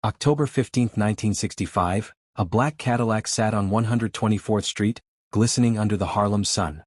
October 15, 1965, a black Cadillac sat on 124th Street, glistening under the Harlem sun.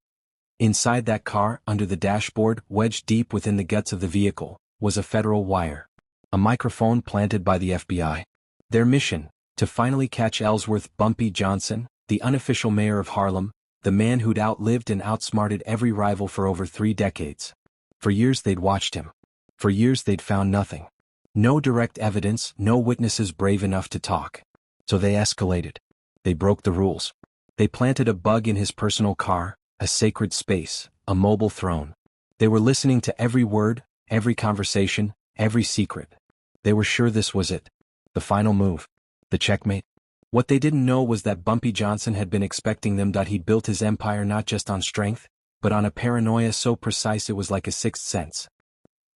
Inside that car, under the dashboard, wedged deep within the guts of the vehicle, was a federal wire. A microphone planted by the FBI. Their mission: to finally catch Ellsworth Bumpy Johnson, the unofficial mayor of Harlem, the man who'd outlived and outsmarted every rival for over 3 decades. For years they'd watched him. For years they'd found nothing. No direct evidence, no witnesses brave enough to talk. So they escalated. They broke the rules. They planted a bug in his personal car, a sacred space, a mobile throne. They were listening to every word, every conversation, every secret. They were sure this was it. The final move. The checkmate. What they didn't know was that Bumpy Johnson had been expecting them. He'd built his empire not just on strength, but on a paranoia so precise it was like a sixth sense.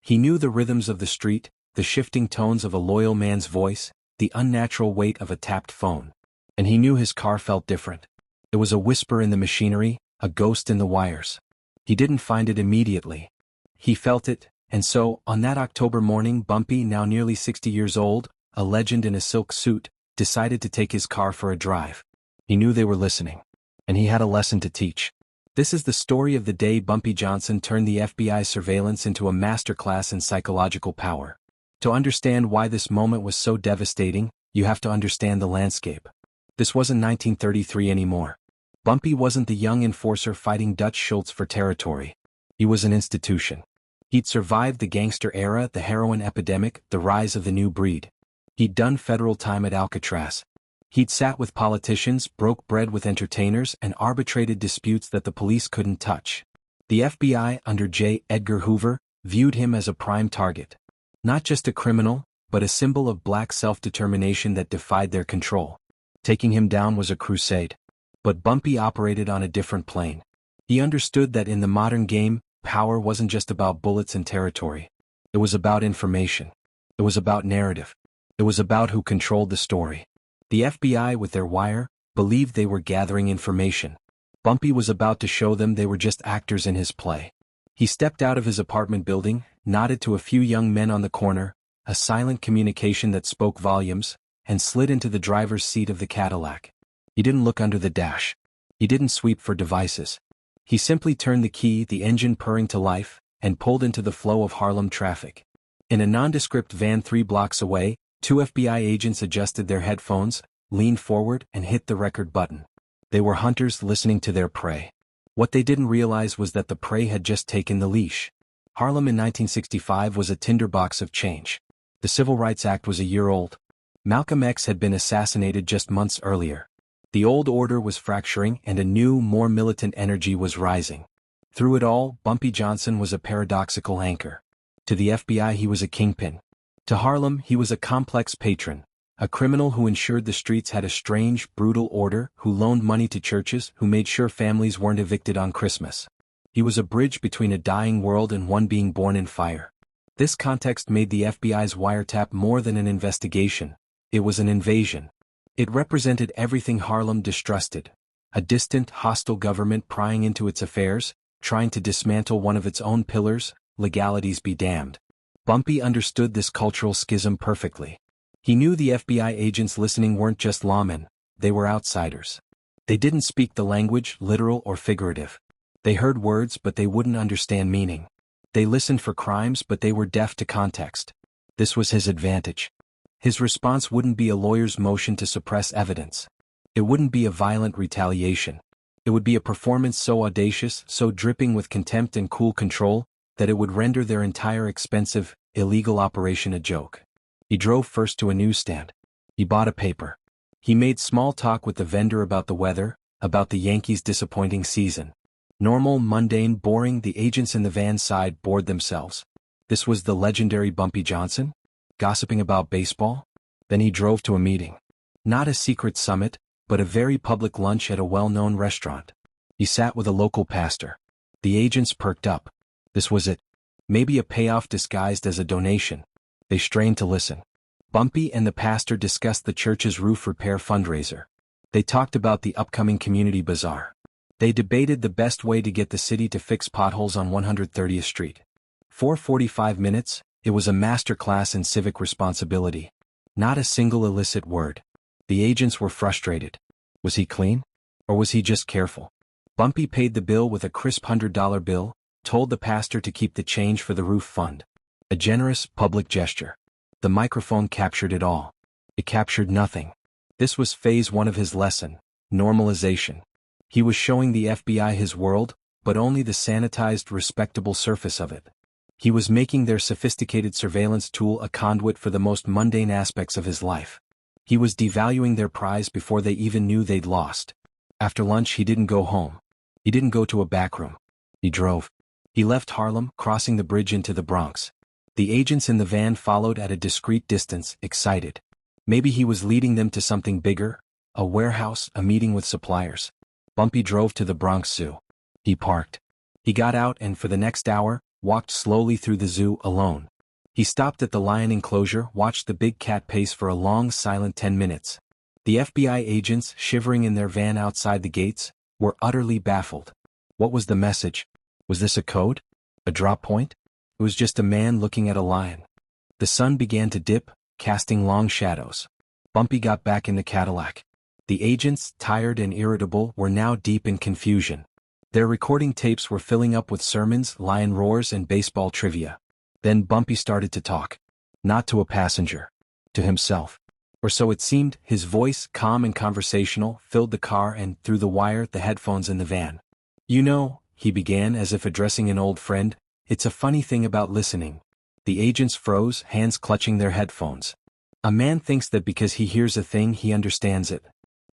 He knew the rhythms of the street, the shifting tones of a loyal man's voice, the unnatural weight of a tapped phone. And he knew his car felt different. It was a whisper in the machinery, a ghost in the wires. He didn't find it immediately. He felt it, and so, on that October morning, Bumpy, now nearly 60 years old, a legend in a silk suit, decided to take his car for a drive. He knew they were listening. And he had a lesson to teach. This is the story of the day Bumpy Johnson turned the FBI's surveillance into a masterclass in psychological power. To understand why this moment was so devastating, you have to understand the landscape. This wasn't 1933 anymore. Bumpy wasn't the young enforcer fighting Dutch Schultz for territory. He was an institution. He'd survived the gangster era, the heroin epidemic, the rise of the new breed. He'd done federal time at Alcatraz. He'd sat with politicians, broke bread with entertainers, and arbitrated disputes that the police couldn't touch. The FBI, under J. Edgar Hoover, viewed him as a prime target. Not just a criminal, but a symbol of black self-determination that defied their control. Taking him down was a crusade. But Bumpy operated on a different plane. He understood that in the modern game, power wasn't just about bullets and territory. It was about information. It was about narrative. It was about who controlled the story. The FBI, with their wire, believed they were gathering information. Bumpy was about to show them they were just actors in his play. He stepped out of his apartment building, nodded to a few young men on the corner, a silent communication that spoke volumes, and slid into the driver's seat of the Cadillac. He didn't look under the dash. He didn't sweep for devices. He simply turned the key, the engine purring to life, and pulled into the flow of Harlem traffic. In a nondescript van 3 blocks away, 2 FBI agents adjusted their headphones, leaned forward, and hit the record button. They were hunters listening to their prey. What they didn't realize was that the prey had just taken the leash. Harlem in 1965 was a tinderbox of change. The Civil Rights Act was a year old. Malcolm X had been assassinated just months earlier. The old order was fracturing and a new, more militant energy was rising. Through it all, Bumpy Johnson was a paradoxical anchor. To the FBI he was a kingpin. To Harlem he was a complex patron, a criminal who ensured the streets had a strange, brutal order, who loaned money to churches, who made sure families weren't evicted on Christmas. He was a bridge between a dying world and one being born in fire. This context made the FBI's wiretap more than an investigation. It was an invasion. It represented everything Harlem distrusted. A distant, hostile government prying into its affairs, trying to dismantle one of its own pillars, legalities be damned. Bumpy understood this cultural schism perfectly. He knew the FBI agents listening weren't just lawmen, they were outsiders. They didn't speak the language, literal or figurative. They heard words but they wouldn't understand meaning. They listened for crimes but they were deaf to context. This was his advantage. His response wouldn't be a lawyer's motion to suppress evidence. It wouldn't be a violent retaliation. It would be a performance so audacious, so dripping with contempt and cool control, that it would render their entire expensive, illegal operation a joke. He drove first to a newsstand. He bought a paper. He made small talk with the vendor about the weather, about the Yankees' disappointing season. Normal, mundane, boring, the agents in the van side bored themselves. This was the legendary Bumpy Johnson? Gossiping about baseball? Then he drove to a meeting. Not a secret summit, but a very public lunch at a well-known restaurant. He sat with a local pastor. The agents perked up. This was it. Maybe a payoff disguised as a donation. They strained to listen. Bumpy and the pastor discussed the church's roof repair fundraiser. They talked about the upcoming community bazaar. They debated the best way to get the city to fix potholes on 130th Street. For 45 minutes, it was a masterclass in civic responsibility. Not a single illicit word. The agents were frustrated. Was he clean? Or was he just careful? Bumpy paid the bill with a crisp $100 bill, told the pastor to keep the change for the roof fund. A generous, public gesture. The microphone captured it all. It captured nothing. This was phase 1 of his lesson, normalization. He was showing the FBI his world, but only the sanitized, respectable surface of it. He was making their sophisticated surveillance tool a conduit for the most mundane aspects of his life. He was devaluing their prize before they even knew they'd lost. After lunch he didn't go home. He didn't go to a back room. He drove. He left Harlem, crossing the bridge into the Bronx. The agents in the van followed at a discreet distance, excited. Maybe he was leading them to something bigger, a warehouse, a meeting with suppliers. Bumpy drove to the Bronx Zoo. He parked. He got out and for the next hour, walked slowly through the zoo alone. He stopped at the lion enclosure, watched the big cat pace for a long silent 10 minutes. The FBI agents, shivering in their van outside the gates, were utterly baffled. What was the message? Was this a code? A drop point? It was just a man looking at a lion. The sun began to dip, casting long shadows. Bumpy got back in the Cadillac. The agents, tired and irritable, were now deep in confusion. Their recording tapes were filling up with sermons, lion roars, and baseball trivia. Then Bumpy started to talk. Not to a passenger. To himself. Or so it seemed. His voice, calm and conversational, filled the car and, through the wire, the headphones in the van. "You know," he began as if addressing an old friend, "it's a funny thing about listening." The agents froze, hands clutching their headphones. A man thinks that because he hears a thing he understands it.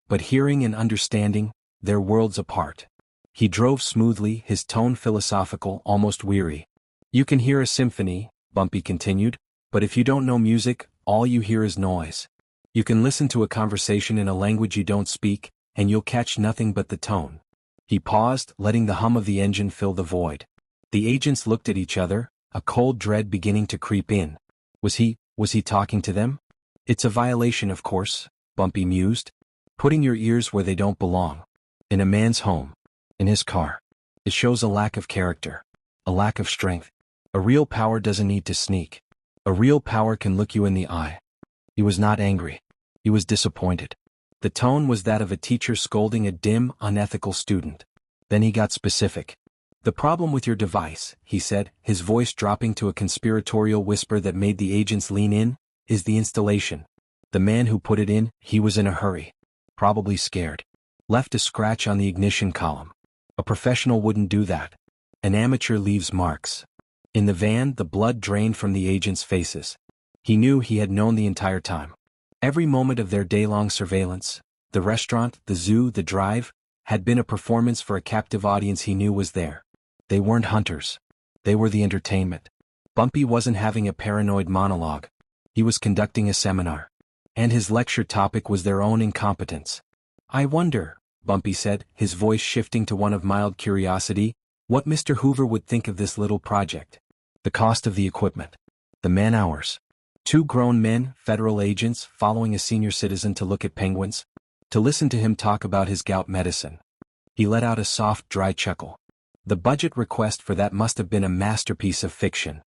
But hearing and understanding, they're worlds apart. He drove smoothly, his tone philosophical, almost weary. "You can hear a symphony," Bumpy continued, "but if you don't know music, all you hear is noise. You can listen to a conversation in a language you don't speak, and you'll catch nothing but the tone." He paused, letting the hum of the engine fill the void. The agents looked at each other, a cold dread beginning to creep in. Was he talking to them? "It's a violation, of course," Bumpy mused. "Putting your ears where they don't belong. In a man's home. In his car. It shows a lack of character. A lack of strength. A real power doesn't need to sneak. A real power can look you in the eye." He was not angry. He was disappointed. The tone was that of a teacher scolding a dim, unethical student. Then he got specific. "The problem with your device," he said, his voice dropping to a conspiratorial whisper that made the agents lean in, "is the installation. The man who put it in, he was in a hurry. Probably scared. Left a scratch on the ignition column. A professional wouldn't do that. An amateur leaves marks." In the van, the blood drained from the agents' faces. He knew he had known the entire time. Every moment of their day-long surveillance, the restaurant, the zoo, the drive, had been a performance for a captive audience he knew was there. They weren't hunters. They were the entertainment. Bumpy wasn't having a paranoid monologue. He was conducting a seminar. And his lecture topic was their own incompetence. "I wonder," Bumpy said, his voice shifting to one of mild curiosity, "what Mr. Hoover would think of this little project. The cost of the equipment. The man-hours. 2 grown men, federal agents, following a senior citizen to look at penguins. To listen to him talk about his gout medicine." He let out a soft, dry chuckle. The budget request for that must have been a masterpiece of fiction.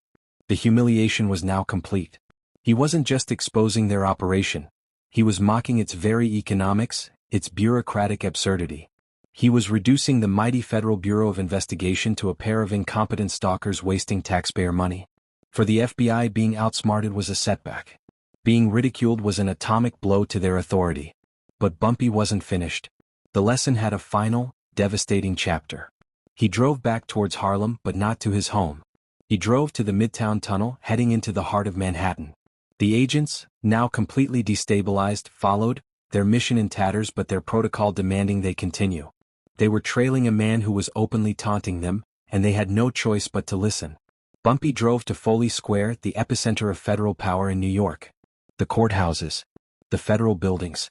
The humiliation was now complete. He wasn't just exposing their operation. He was mocking its very economics, its bureaucratic absurdity. He was reducing the mighty Federal Bureau of Investigation to a pair of incompetent stalkers wasting taxpayer money. For the FBI, being outsmarted was a setback. Being ridiculed was an atomic blow to their authority. But Bumpy wasn't finished. The lesson had a final, devastating chapter. He drove back towards Harlem, but not to his home. He drove to the Midtown Tunnel, heading into the heart of Manhattan. The agents, now completely destabilized, followed, their mission in tatters but their protocol demanding they continue. They were trailing a man who was openly taunting them, and they had no choice but to listen. Bumpy drove to Foley Square, the epicenter of federal power in New York. The courthouses. The federal buildings.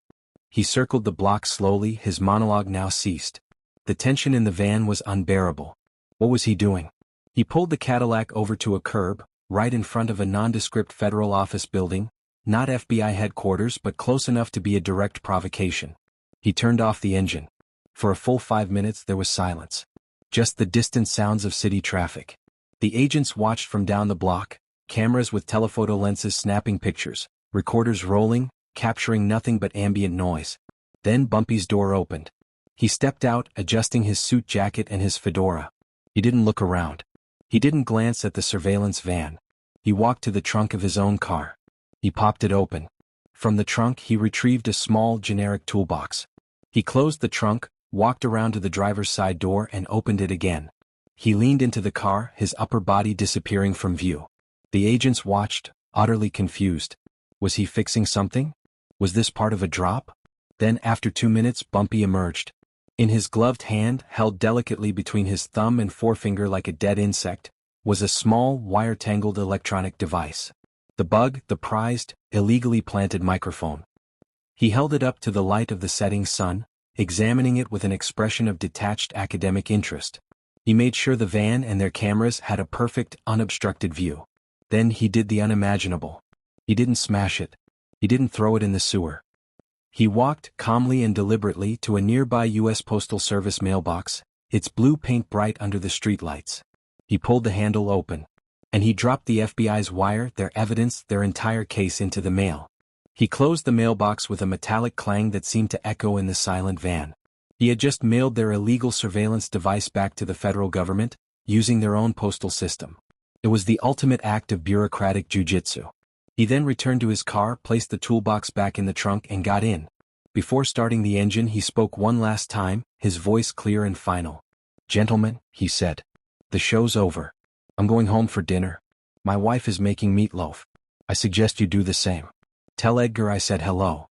He circled the block slowly, his monologue now ceased. The tension in the van was unbearable. What was he doing? He pulled the Cadillac over to a curb, right in front of a nondescript federal office building, not FBI headquarters but close enough to be a direct provocation. He turned off the engine. For a full 5 minutes there was silence. Just the distant sounds of city traffic. The agents watched from down the block, cameras with telephoto lenses snapping pictures, recorders rolling, capturing nothing but ambient noise. Then Bumpy's door opened. He stepped out, adjusting his suit jacket and his fedora. He didn't look around. He didn't glance at the surveillance van. He walked to the trunk of his own car. He popped it open. From the trunk he retrieved a small, generic toolbox. He closed the trunk, walked around to the driver's side door and opened it again. He leaned into the car, his upper body disappearing from view. The agents watched, utterly confused. Was he fixing something? Was this part of a drop? Then, after 2 minutes, Bumpy emerged. In his gloved hand, held delicately between his thumb and forefinger like a dead insect, was a small, wire-tangled electronic device. The bug, the prized, illegally planted microphone. He held it up to the light of the setting sun, examining it with an expression of detached academic interest. He made sure the van and their cameras had a perfect, unobstructed view. Then he did the unimaginable. He didn't smash it. He didn't throw it in the sewer. He walked, calmly and deliberately, to a nearby U.S. Postal Service mailbox, its blue paint bright under the streetlights. He pulled the handle open. And he dropped the FBI's wire, their evidence, their entire case into the mail. He closed the mailbox with a metallic clang that seemed to echo in the silent van. He had just mailed their illegal surveillance device back to the federal government, using their own postal system. It was the ultimate act of bureaucratic jujitsu. He then returned to his car, placed the toolbox back in the trunk and got in. Before starting the engine he spoke one last time, his voice clear and final. "Gentlemen," he said. "The show's over. I'm going home for dinner. My wife is making meatloaf. I suggest you do the same. Tell Edgar I said hello."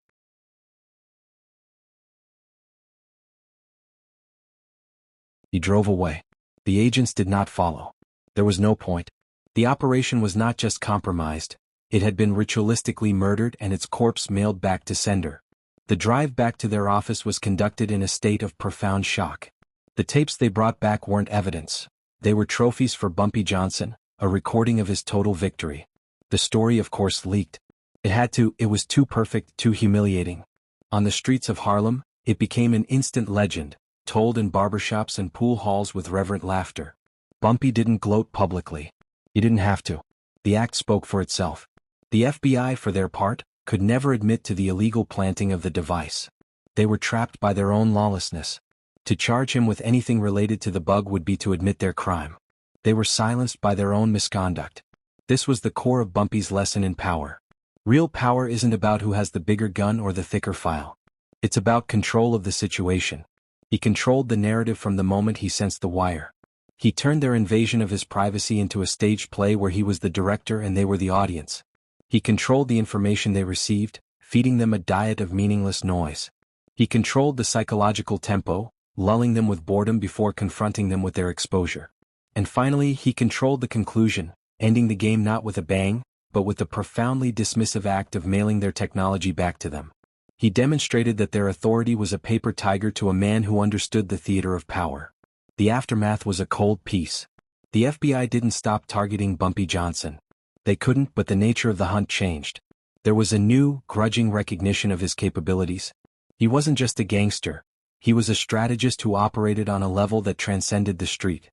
He drove away. The agents did not follow. There was no point. The operation was not just compromised, it had been ritualistically murdered and its corpse mailed back to sender. The drive back to their office was conducted in a state of profound shock. The tapes they brought back weren't evidence. They were trophies for Bumpy Johnson, a recording of his total victory. The story of course leaked. It was too perfect, too humiliating. On the streets of Harlem, it became an instant legend, told in barbershops and pool halls with reverent laughter. Bumpy didn't gloat publicly. He didn't have to. The act spoke for itself. The FBI, for their part, could never admit to the illegal planting of the device. They were trapped by their own lawlessness. To charge him with anything related to the bug would be to admit their crime. They were silenced by their own misconduct. This was the core of Bumpy's lesson in power. Real power isn't about who has the bigger gun or the thicker file. It's about control of the situation. He controlled the narrative from the moment he sensed the wire. He turned their invasion of his privacy into a stage play where he was the director and they were the audience. He controlled the information they received, feeding them a diet of meaningless noise. He controlled the psychological tempo, lulling them with boredom before confronting them with their exposure. And finally, he controlled the conclusion, ending the game not with a bang, but with the profoundly dismissive act of mailing their technology back to them. He demonstrated that their authority was a paper tiger to a man who understood the theater of power. The aftermath was a cold peace. The FBI didn't stop targeting Bumpy Johnson. They couldn't, but the nature of the hunt changed. There was a new, grudging recognition of his capabilities. He wasn't just a gangster. He was a strategist who operated on a level that transcended the street.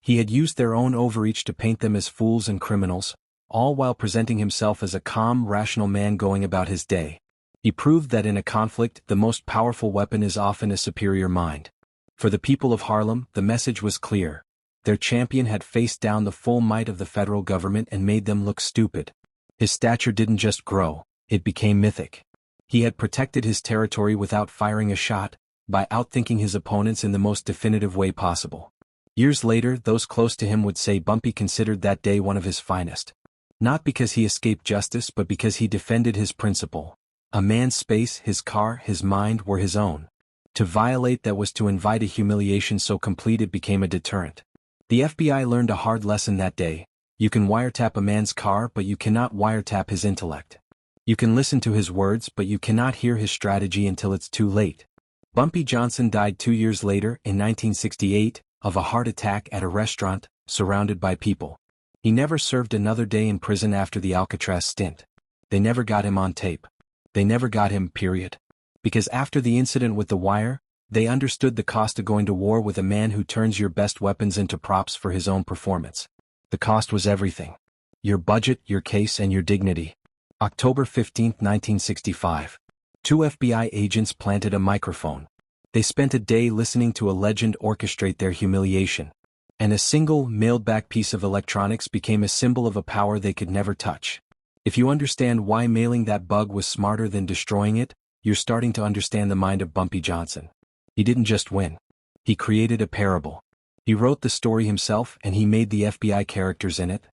He had used their own overreach to paint them as fools and criminals, all while presenting himself as a calm, rational man going about his day. He proved that in a conflict, the most powerful weapon is often a superior mind. For the people of Harlem, the message was clear. Their champion had faced down the full might of the federal government and made them look stupid. His stature didn't just grow, it became mythic. He had protected his territory without firing a shot, by outthinking his opponents in the most definitive way possible. Years later, those close to him would say Bumpy considered that day one of his finest. Not because he escaped justice but because he defended his principle. A man's space, his car, his mind were his own. To violate that was to invite a humiliation so complete it became a deterrent. The FBI learned a hard lesson that day. You can wiretap a man's car but you cannot wiretap his intellect. You can listen to his words but you cannot hear his strategy until it's too late. Bumpy Johnson died 2 years later, in 1968, of a heart attack at a restaurant, surrounded by people. He never served another day in prison after the Alcatraz stint. They never got him on tape. They never got him, period. Because after the incident with the wire, they understood the cost of going to war with a man who turns your best weapons into props for his own performance. The cost was everything. Your budget, your case, and your dignity. October 15, 1965. Two FBI agents planted a microphone. They spent a day listening to a legend orchestrate their humiliation. And a single, mailed-back piece of electronics became a symbol of a power they could never touch. If you understand why mailing that bug was smarter than destroying it, you're starting to understand the mind of Bumpy Johnson. He didn't just win. He created a parable. He wrote the story himself and he made the FBI characters in it.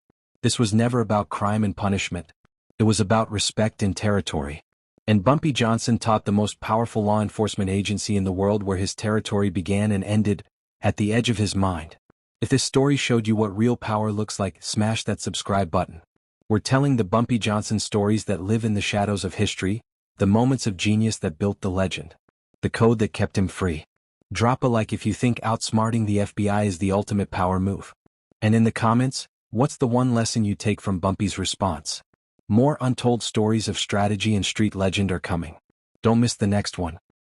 This was never about crime and punishment. It was about respect and territory. And Bumpy Johnson taught the most powerful law enforcement agency in the world where his territory began and ended, at the edge of his mind. If this story showed you what real power looks like, smash that subscribe button. We're telling the Bumpy Johnson stories that live in the shadows of history, the moments of genius that built the legend. The code that kept him free. Drop a like if you think outsmarting the FBI is the ultimate power move. And in the comments, what's the one lesson you take from Bumpy's response? More untold stories of strategy and street legend are coming. Don't miss the next one.